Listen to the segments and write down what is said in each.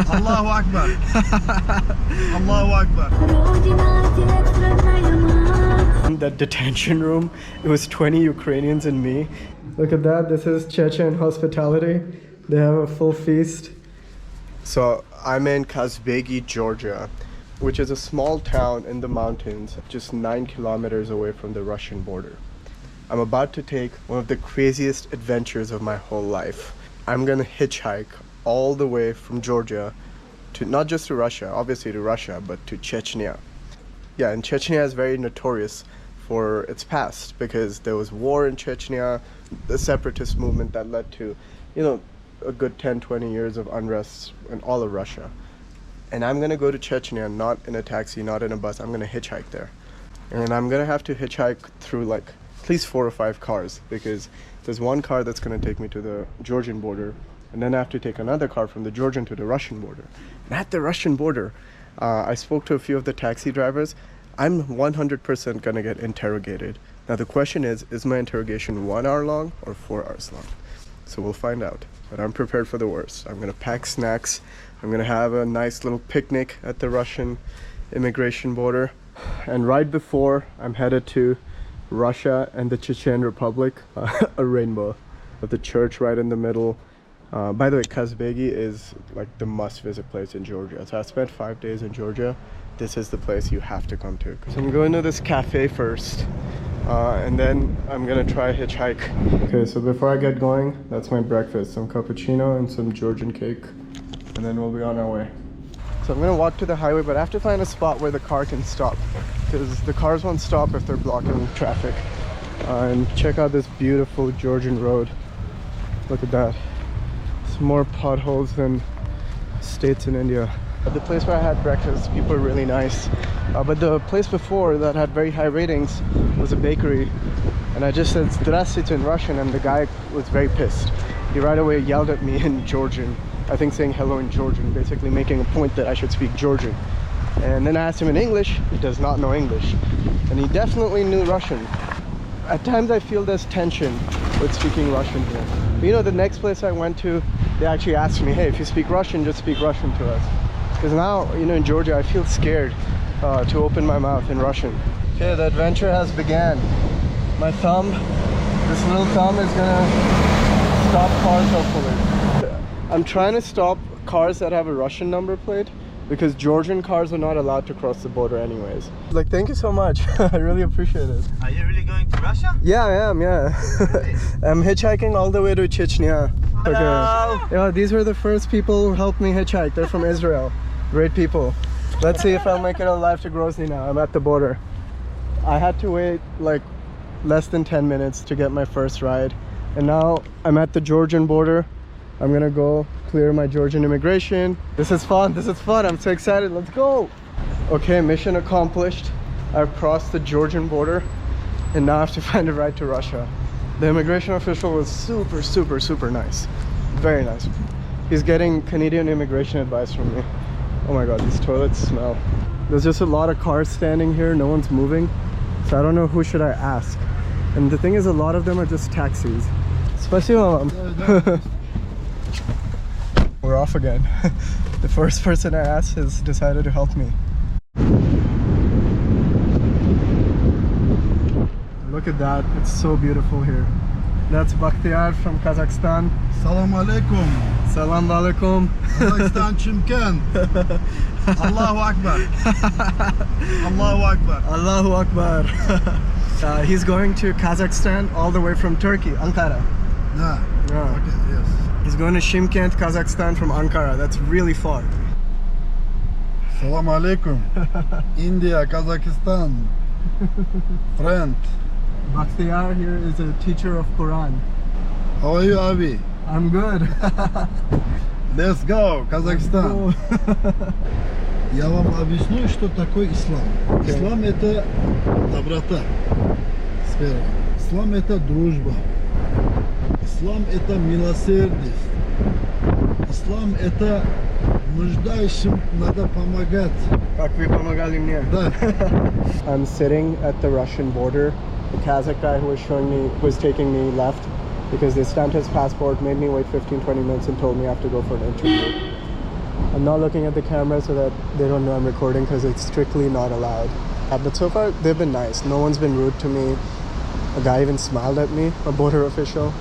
Allahu Akbar. Allahu Akbar. That detention room, it was 20 Ukrainians and me. Look at that, this is Chechen hospitality. They have a full feast. So I'm in Kazbegi, Georgia, which is a small town in the mountains, just 9 kilometers away from the Russian border. I'm about to take one of the craziest adventures of my whole life. I'm gonna hitchhike all the way from Georgia to, not just to Russia, obviously to Russia, but to Chechnya. Yeah, and Chechnya is very notorious for its past because there was war in Chechnya, the separatist movement that led to, you know, a good 10-20 years of unrest in all of Russia. And I'm gonna go to Chechnya, not in a taxi, not in a bus. I'm gonna hitchhike there. And I'm gonna have to hitchhike through like at least 4 or 5 cars, because there's one car that's gonna take me to the Georgian border, and then I have to take another car from the Georgian to the Russian border. And at the Russian border, I spoke to a few of the taxi drivers. I'm 100% gonna get interrogated. Now the question is my interrogation 1 hour long or 4 hours long? So we'll find out. But I'm prepared for the worst. I'm gonna pack snacks. I'm gonna have a nice little picnic at the Russian immigration border. And right before I'm headed to Russia and the Chechen Republic, a rainbow with the church right in the middle. By the way, Kazbegi is like the must-visit place in Georgia. So I spent 5 days in Georgia. This is the place you have to come to. So I'm going to this cafe first, and then I'm gonna try hitchhike. Okay, so before I get going, that's my breakfast. Some cappuccino and some Georgian cake, and then we'll be on our way. So I'm gonna walk to the highway, but I have to find a spot where the car can stop, because the cars won't stop if they're blocking traffic. And check out this beautiful Georgian road. Look at that. It's more potholes than states in India. The place where I had breakfast, people are really nice. But the place before that had very high ratings was a bakery. And I just said "Здравствуйте" in Russian, and the guy was very pissed. He right away yelled at me in Georgian. I think saying hello in Georgian, basically making a point that I should speak Georgian. And then I asked him in English. He does not know English. And he definitely knew Russian. At times I feel there's tension with speaking Russian here. But you know, the next place I went to, they actually asked me, hey, if you speak Russian, just speak Russian to us. Because now, you know, in Georgia, I feel scared to open my mouth in Russian. Okay, the adventure has began. My thumb, this little thumb is gonna stop cars, hopefully. I'm trying to stop cars that have a Russian number plate, because Georgian cars are not allowed to cross the border anyways. Like, thank you so much. I really appreciate it. Are you really going to Russia? Yeah, I am, yeah. I'm hitchhiking all the way to Chechnya. Hello. Okay. Yeah, these were the first people who helped me hitchhike. They're from Israel. Great people. Let's see if I'll make it alive to Grozny now. I'm at the border. I had to wait like less than 10 minutes to get my first ride. And now I'm at the Georgian border. I'm gonna go clear my Georgian immigration. This is fun, this is fun. I'm so excited, let's go. Okay, mission accomplished. I've crossed the Georgian border and now I have to find a ride to Russia. The immigration official was super nice. Very nice. He's getting Canadian immigration advice from me. Oh my god, these toilets smell. There's just a lot of cars standing here, no one's moving. So I don't know who should I ask. And the thing is, a lot of them are just taxis. Спасибо вам. We're off again. The first person I asked has decided to help me. Look at that, it's so beautiful here. That's Bakhtiar from Kazakhstan. Salam alaikum. Salam alaikum. Kazakhstan Chimkent. Allahu Akbar. Allahu Akbar. Allahu Akbar. He's going to Kazakhstan all the way from Turkey, Ankara. Yeah. Okay, yes. He's going to Shymkent, Kazakhstan from Ankara. That's really far. Salam alaikum. India, Kazakhstan. Friend. Bakhtiar here is a teacher of Quran. How are you, Abi? I'm good. Let's go, Казахстан. Я вам объясню, что такое ислам. Ислам это доброта. Сперва. Ислам это дружба. Ислам это милосердие. Ислам это нуждающим надо помогать. Как вы помогали мне. Да. I'm sitting at the Russian border. The Kazakh guy who was taking me left because they stamped his passport, made me wait 15-20 minutes and told me I have to go for an interview. I'm not looking at the camera so that they don't know I'm recording because it's strictly not allowed. But so far, they've been nice. No one's been rude to me. A guy even smiled at me, a border official.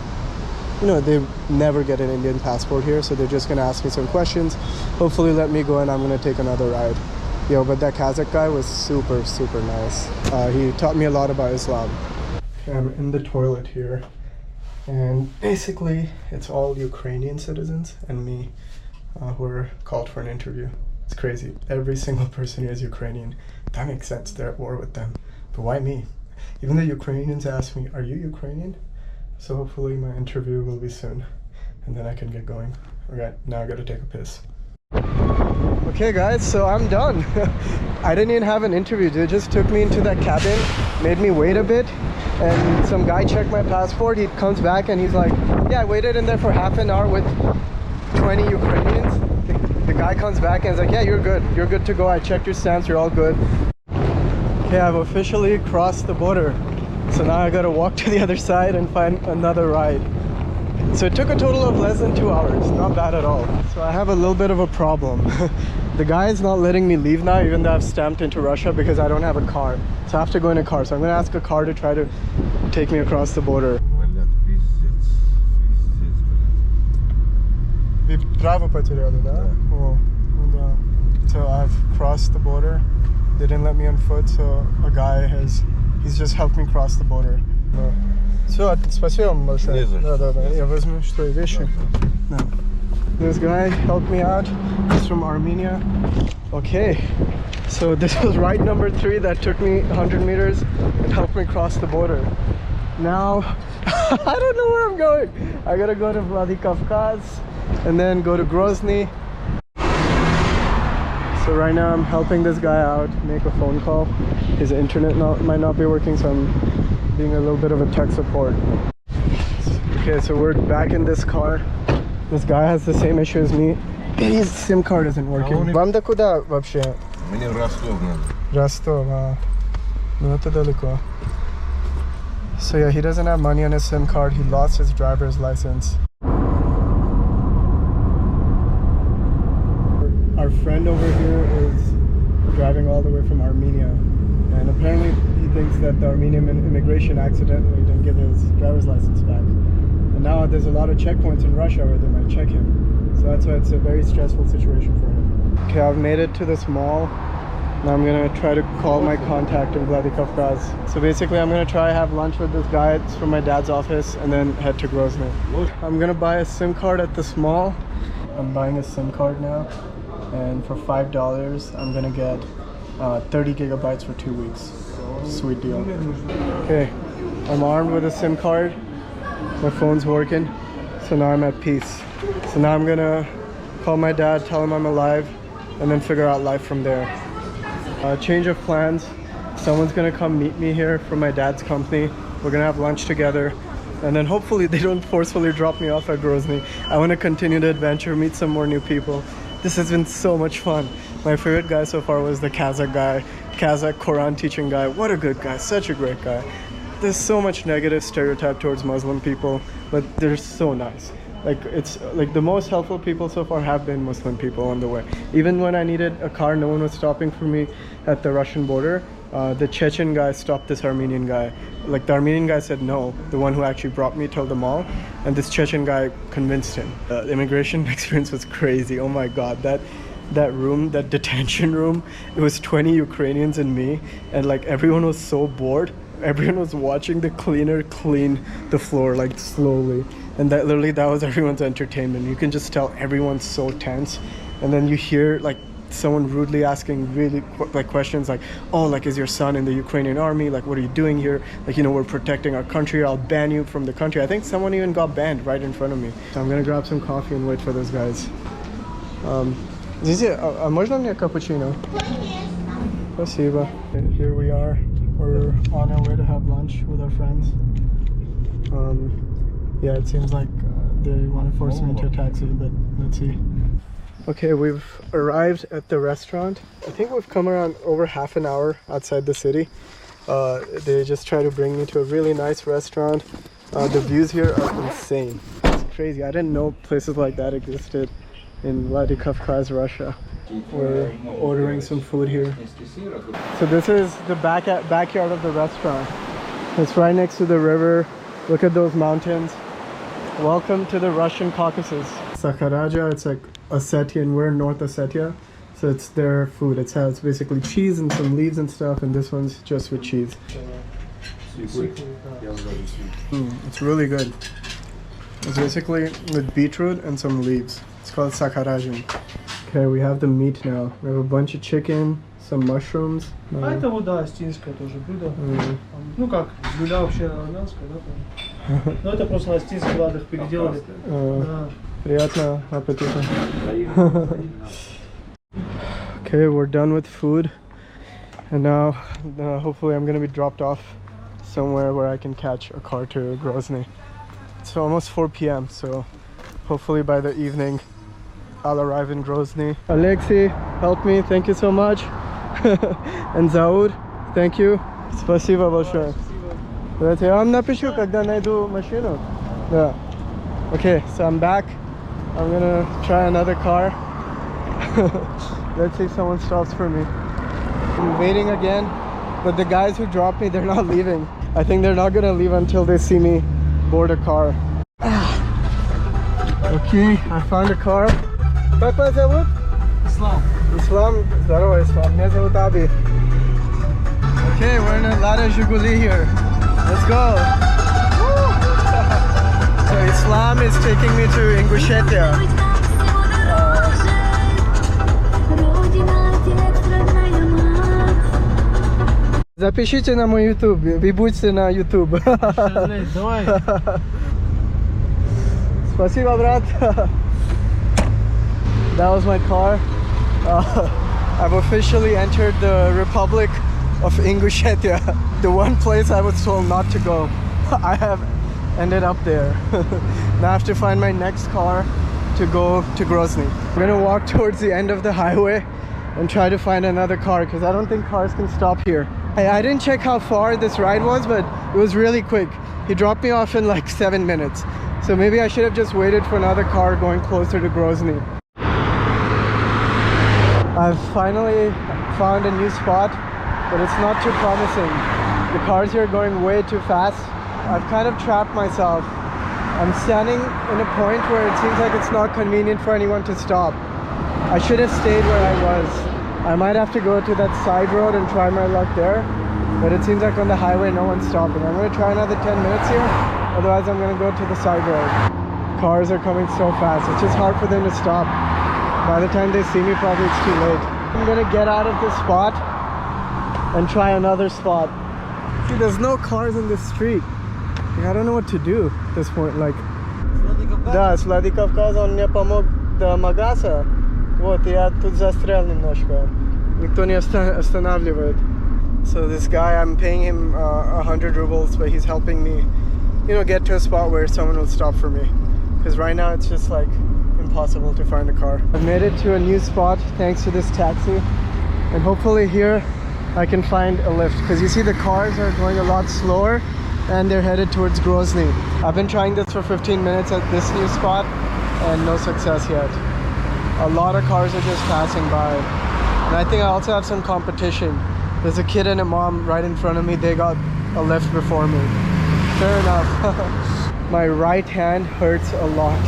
You know, they never get an Indian passport here, so they're just gonna ask me some questions, hopefully let me go, and I'm gonna take another ride. Yo, but that Kazakh guy was super, super nice. He taught me a lot about Islam. Okay, I'm in the toilet here, and basically it's all Ukrainian citizens and me who are called for an interview. It's crazy. Every single person here is Ukrainian. That makes sense. They're at war with them. But why me? Even the Ukrainians ask me, "Are you Ukrainian?" So hopefully my interview will be soon, and then I can get going. Okay, now I gotta take a piss. Okay guys, so I'm done. I didn't even have an interview. They just took me into that cabin, made me wait a bit, and some guy checked my passport. He comes back and he's like, yeah, I waited in there for half an hour with 20 Ukrainians. The guy comes back and is like, yeah, you're good. You're good to go. I checked your stamps. You're all good. Okay, I've officially crossed the border. So now I gotta walk to the other side and find another ride. So it took a total of less than 2 hours. Not bad at all. So I have a little bit of a problem. The guy is not letting me leave now, even though I've stamped into Russia, because I don't have a car. So I have to go in a car. So I'm gonna ask a car to try to take me across the border. So I've crossed the border. They didn't let me on foot, so a guy he's just helped me cross the border. Все, спасибо вам большое. Да. Я возьму свои вещи. No. This guy helped me out. He's from Armenia. Okay, so this was ride number 3 that took me 100 meters and helped me cross the border. Now, I don't know where I'm going. I gotta go to Vladikavkaz and then go to Grozny. So right now I'm helping this guy out, make a phone call. His internet might not be working, so I'm being a little bit of a tech support. Okay, so we're back in this car. This guy has the same issue as me. His SIM card isn't working. Вам-то куда вообще? Мне в Ростов надо. Ростов, ну это далеко. So yeah, he doesn't have money on his SIM card. He lost his driver's license. Our friend over here is driving all the way from Armenia, and apparently he thinks that the Armenian immigration accidentally didn't give his driver's license back. And now there's a lot of checkpoints in Russia where they might check him. So that's why it's a very stressful situation for him. Okay, I've made it to this mall. Now I'm gonna try to call my contact in Vladikavkaz. So basically I'm gonna try have lunch with this guy. It's from my dad's office, and then head to Grozny. I'm gonna buy a SIM card at this mall. I'm buying a SIM card now. And for $5 I'm gonna get 30 gigabytes for 2 weeks. Sweet deal. Okay, I'm armed with a SIM card. My phone's working, so now I'm at peace. So now I'm gonna call my dad, tell him I'm alive, and then figure out life from there. Change of plans. Someone's gonna come meet me here from my dad's company. We're gonna have lunch together, and then hopefully they don't forcefully drop me off at Grozny. I want to continue the adventure, meet some more new people. This has been so much fun. My favorite guy so far was the Kazakh guy, Kazakh Quran teaching guy. What a good guy, such a great guy. There's so much negative stereotype towards Muslim people, but they're so nice. Like, it's like the most helpful people so far have been Muslim people on the way. Even when I needed a car, no one was stopping for me at the Russian border. The Chechen guy stopped this Armenian guy. Like, the Armenian guy said no. The one who actually brought me to the mall, and this Chechen guy convinced him. The immigration experience was crazy. Oh my god, that room, that detention room, it was 20 Ukrainians and me, and like everyone was so bored. Everyone was watching the cleaner clean the floor, like, slowly, and that was everyone's entertainment. You can just tell everyone's so tense, and then you hear like someone rudely asking really questions like, oh, like, is your son in the Ukrainian army? Like, what are you doing here? Like, you know, we're protecting our country. I'll ban you from the country. I think someone even got banned right in front of me. So I'm gonna grab some coffee and wait for those guys. Zizi, можно мне cappuccino? Спасибо. And here we are. We're on our way to have lunch with our friends. Yeah, it seems like they want to force me into a taxi, but let's see. Okay, we've arrived at the restaurant. I think we've come around over half an hour outside the city. They just try to bring me to a really nice restaurant. The views here are insane. It's crazy. I didn't know places like that existed. in Vladikavkaz, Russia. We're ordering some food here. So this is the backyard of the restaurant. It's right next to the river. Look at those mountains. Welcome to the Russian Caucasus. Sakharaja, it's like Ossetian. We're in North Ossetia. So it's their food. It has basically cheese and some leaves and stuff, and this one's just with cheese. It's really good. It's basically with beetroot and some leaves. It's called sakharajin. Okay, we have the meat now. We have a bunch of chicken, some mushrooms. А это вот, да, остинское тоже блюдо. Ну как, блюдо вообще армянское, да? Но это просто на остинских ладах переделали. Да. Приятного аппетита. Okay, we're done with food. And now, hopefully I'm gonna be dropped off somewhere where I can catch a car to Grozny. It's almost 4 p.m. so hopefully by the evening I'll arrive in Grozny. Alexei, help me, thank you so much. And Zaud, thank you. Спасибо большое. Давайте я вам напишу, когда найду машину. Да. Okay, so I'm back. I'm gonna try another car. Let's see if someone stops for me. I'm waiting again, but the guys who dropped me, they're not leaving. I think they're not gonna leave until they see me board a car. Okay, I found a car. Как вас зовут? Ислам. Islam. Здорово, Islam. Меня зовут Аби. Okay, we're in a Lada Zhiguli here. Let's go. Woo! So Islam is taking me to Ingushetia. Запишите на мой YouTube, вы будете на YouTube. Давай. Спасибо, брат. That was my car. I've officially entered the Republic of Ingushetia, the one place I was told not to go. I have ended up there. Now I have to find my next car to go to Grozny. I'm gonna walk towards the end of the highway and try to find another car because I don't think cars can stop here. I didn't check how far this ride was, but it was really quick. He dropped me off in like 7 minutes. So maybe I should have just waited for another car going closer to Grozny. I've finally found a new spot, but it's not too promising. The cars here are going way too fast. I've kind of trapped myself. I'm standing in a point where it seems like it's not convenient for anyone to stop. I should have stayed where I was. I might have to go to that side road and try my luck there, but it seems like on the highway no one's stopping. I'm going to try another 10 minutes here, otherwise I'm going to go to the side road. Cars are coming so fast, it's just hard for them to stop. By the time they see me, probably it's too late. I'm going to get out of this spot and try another spot. See, there's no cars in this street. Like, I don't know what to do at this point. Like, да, с Владикавказа он мне помог до Магаса. Вот, я тут застрял немножко. Никто не останавливает. So this guy, I'm paying him 100 rubles, but he's helping me, you know, get to a spot where someone will stop for me. Because right now it's just like impossible to find a car. I've made it to a new spot thanks to this taxi. And hopefully here I can find a lift. Because you see the cars are going a lot slower and they're headed towards Grozny. I've been trying this for 15 minutes at this new spot and no success yet. A lot of cars are just passing by. And I think I also have some competition. There's a kid and a mom right in front of me. They got a lift before me. Fair enough. My right hand hurts a lot.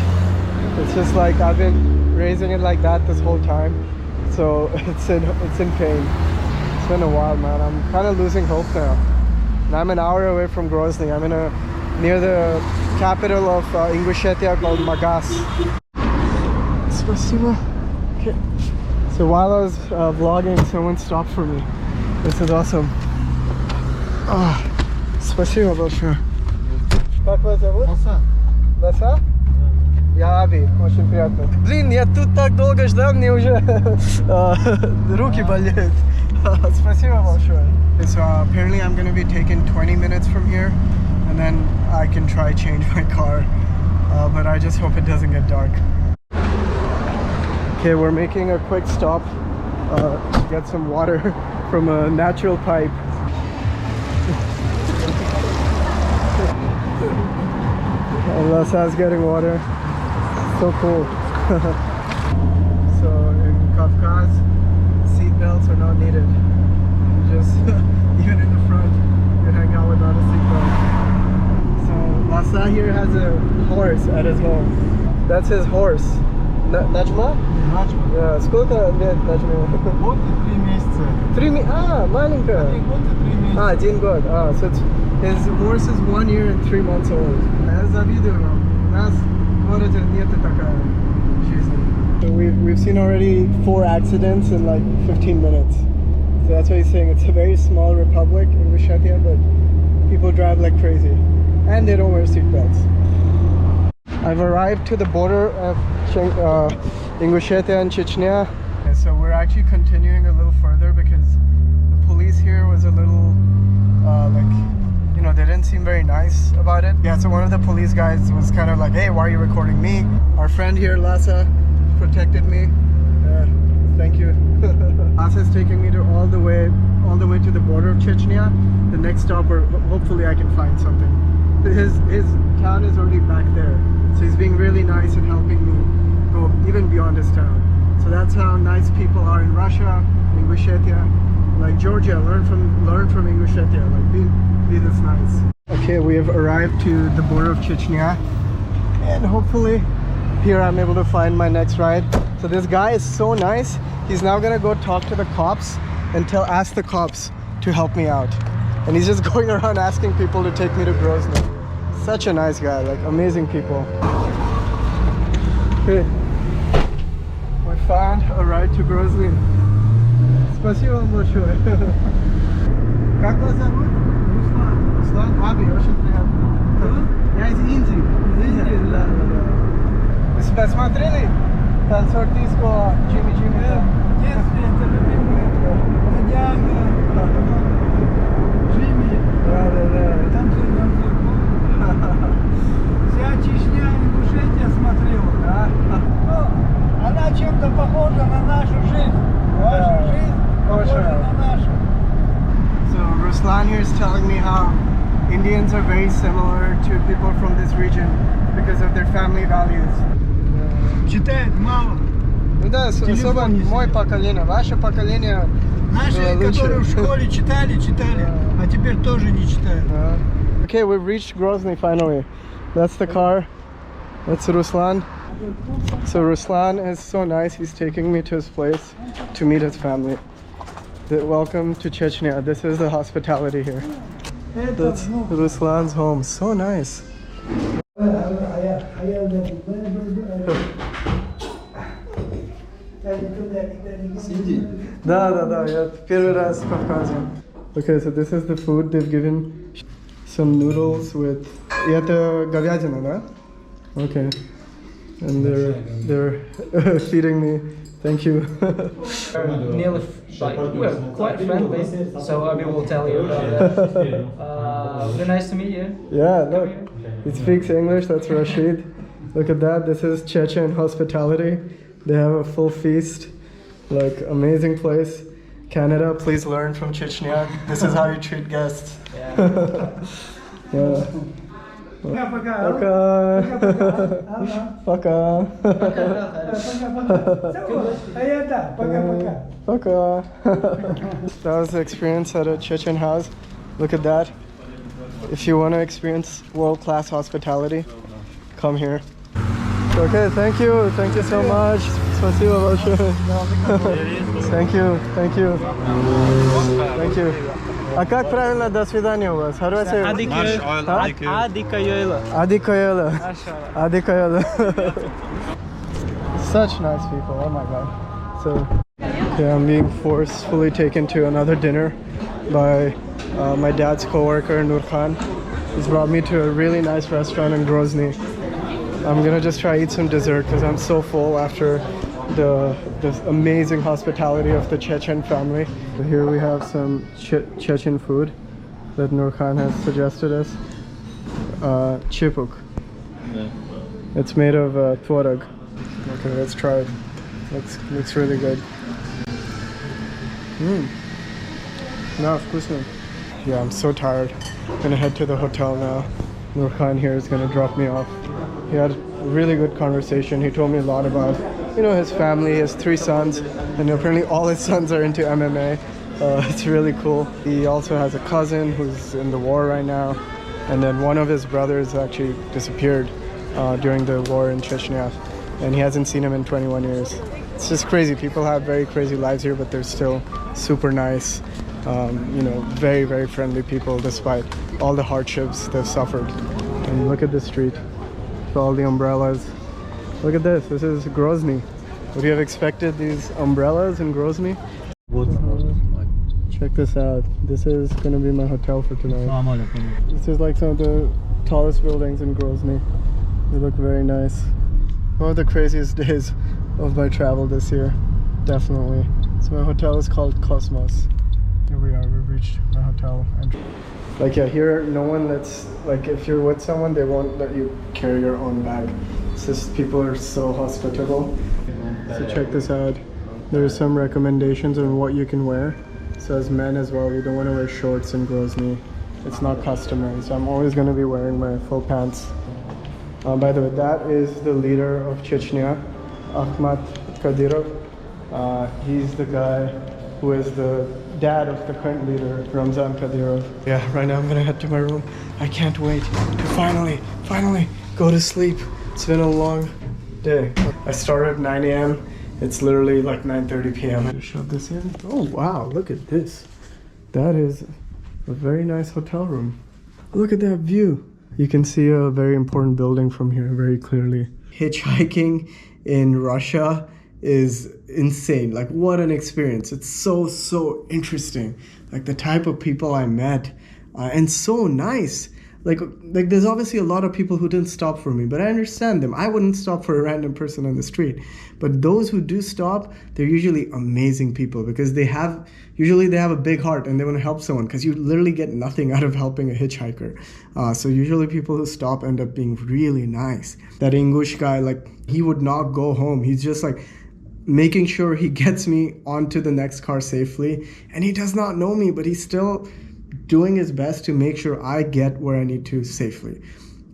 It's just like I've been raising it like that this whole time. So it's in pain. It's been a while, man. I'm kind of losing hope now. And I'm an hour away from Grozny. I'm near the capital of Ingushetia called Magas. Спасибо. Okay. So while I was vlogging, someone stopped for me. This is awesome. Спасибо большое. Как вас зовут? Лоса? Я Аби, очень приятно. Блин, я тут так долго ждал, мне уже руки болеют. Спасибо большое. So apparently I'm going to be taking 20 minutes from here, and then I can try change my car. But I just hope it doesn't get dark. Okay, we're making a quick stop to get some water from a natural pipe. Lasa's getting water. So cool. seatbelts are not needed. Just even in the front, you hang out without a seatbelt. So Lasa here has a horse at his home. That's his horse. Najma? Начал. Сколько лет Najma? Вот и 3 месяца. 3 месяца. Маленькая. 1 год и 3 месяца. 1 год. So it's, his horse is 1 year and 3 months old. Я завидую вам. У нас в городе нет такая жизни. So we've seen already 4 accidents in like 15 minutes. So that's what he's saying. It's a very small republic, Ingushetia, but people drive like crazy. And they don't wear seatbelts. I've arrived to the border of Ingushetia and Chechnya. Okay, so we're actually continuing a little further because the police here was a little they didn't seem very nice about it. Yeah, so one of the police guys was kind of like, hey, why are you recording me? Our friend here, Lasa, protected me. Thank you. Lasa is taking me to all the way to the border of Chechnya. The next stop, where hopefully I can find something. His town is already back there, so he's being really nice and helping me go even beyond his town. So that's how nice people are in Russia, Ingushetia, like Georgia. Learn from Ingushetia, like be this nice. Okay, we have arrived to the border of Chechnya, and hopefully here I'm able to find my next ride. So this guy is so nice. He's now gonna go talk to the cops and ask the cops to help me out. And he's just going around asking people to take me to Grozny. Such a nice guy, like amazing people. Okay, we found a ride to Grozny. Спасибо вам большое. Как вас зовут? Руслан. Аби, очень приятно. Я из Индии. Из Индии? Да. Вы посмотрели танцор диско Джимми Джимми? В детстве это любимый бродяга. Джимми. Да. Танцуй. Вся Чечня, Ингушетия смотрела. Да. Ну, она чем-то похожа на нашу жизнь. Ваша жизнь похожа на нашу. So Ruslan here is telling me how Indians are very similar to people from this region because of their family values. Читает мало. Ну да, особо мое поколение, ваше поколение. Наши, которые в школе читали, а теперь тоже не читают. Okay, we've reached Grozny finally. That's the car. That's Ruslan. So Ruslan is so nice. He's taking me to his place to meet his family. Welcome to Chechnya. This is the hospitality here. That's Ruslan's home. So nice. Да, я первый раз в Кавказе. Okay, so this is the food they've given. Some noodles with... И это говядина, да? Okay. And they're feeding me. Thank you. Nearly, we're quite friendly, so Abby will tell you about that. Very nice to meet you. Yeah, look, he speaks English. That's Rashid. Look at that. This is Chechen hospitality. They have a full feast. Like, amazing place. Canada, please learn from Chechnya. This is how you treat guests. Yeah. Пока. Пока. Пока. That was the experience at a Chechen house. Look at that. If you want to experience world-class hospitality, come here. Okay, thank you so much. Спасибо большое. Thank you. А как правильно до свидания у вас? How do I say it? Adikoyela. Such nice people, oh my god. So, yeah, I'm being forcefully taken to another dinner by my dad's co-worker, Nur Khan. He's brought me to a really nice restaurant in Grozny. I'm gonna just try eat some dessert because I'm so full after the amazing hospitality of the Chechen family. So here we have some Chechen food that Nur Khan has suggested us. Chipuk. It's made of tvorog. Okay, let's try it. Looks really good. No, вкусно. Yeah, I'm so tired. I'm gonna head to the hotel now. Nur Khan here is gonna drop me off. He had a really good conversation. He told me a lot about you know, his family. He has 3 sons, and apparently all his sons are into MMA. It's really cool. He also has a cousin who's in the war right now, and then one of his brothers actually disappeared during the war in Chechnya, and he hasn't seen him in 21 years. It's just crazy. People have very crazy lives here, but they're still super nice. You know, very, very friendly people despite all the hardships they've suffered. And look at the street with all the umbrellas. Look at this. This is Grozny. Would you have expected these umbrellas in Grozny? Check this out. This is going to be my hotel for tonight. This is like some of the tallest buildings in Grozny. They look very nice. One of the craziest days of my travel this year. Definitely. So my hotel is called Cosmos. Here we are. We've reached my hotel. Like, yeah, here no one lets, like, if you're with someone, they won't let you carry your own bag. It's just people are so hospitable. So check this out. There are some recommendations on what you can wear. So as men as well, you don't want to wear shorts in Grozny. It's not customary. So I'm always going to be wearing my full pants. By the way, that is the leader of Chechnya, Ahmad Kadyrov. He's the guy who is the dad of the current leader, Ramzan Kadyrov. Yeah, right now I'm gonna head to my room. I can't wait to finally go to sleep. It's been a long day. I started at 9 a.m. It's literally like 9:30 p.m. I just shove this in. Oh wow, look at this. That is a very nice hotel room. Look at that view. You can see a very important building from here very clearly. Hitchhiking in Russia is insane. Like, what an experience. It's so interesting. Like, the type of people I met, and so nice. Like there's obviously a lot of people who didn't stop for me, but I understand them. I wouldn't stop for a random person on the street. But those who do stop, they're usually amazing people, because usually they have a big heart and they want to help someone, because you literally get nothing out of helping a hitchhiker. So usually people who stop end up being really nice. That English guy, like, he would not go home. He's just like making sure he gets me onto the next car safely. And he does not know me, but he's still doing his best to make sure I get where I need to safely.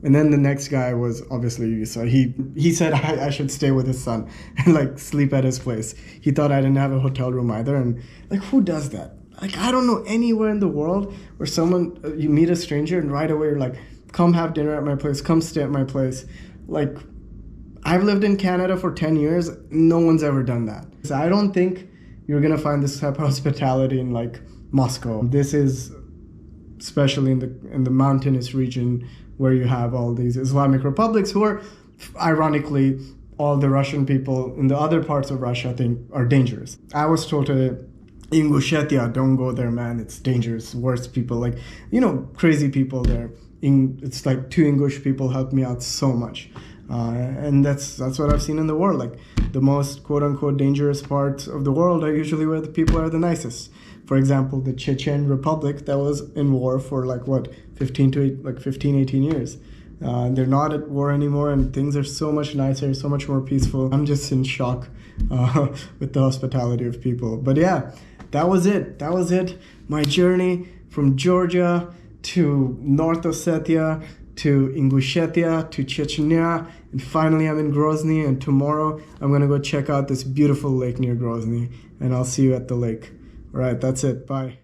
And then the next guy was obviously, so he said I should stay with his son and like sleep at his place. He thought I didn't have a hotel room either. And like, who does that? Like, I don't know anywhere in the world where someone, you meet a stranger and right away you're like, come have dinner at my place, come stay at my place. Like, I've lived in Canada for 10 years. No one's ever done that. So I don't think you're gonna find this type of hospitality in like Moscow. This is especially in the mountainous region where you have all these Islamic republics who are, ironically, all the Russian people in the other parts of Russia think are dangerous. I was told to Ingushetia, don't go there, man. It's dangerous. Worst people, like, you know, crazy people there. It's like 2 English people helped me out so much. And that's what I've seen in the world. Like, the most quote-unquote dangerous parts of the world are usually where the people are the nicest. For example, the Chechen Republic that was in war for like what, 18 years. They're not at war anymore, and things are so much nicer, so much more peaceful. I'm just in shock with the hospitality of people. But yeah, that was it. My journey from Georgia to North Ossetia to Ingushetia to Chechnya, and finally I'm in Grozny, and tomorrow I'm gonna go check out this beautiful lake near Grozny, and I'll see you at the lake. All right, that's it. Bye.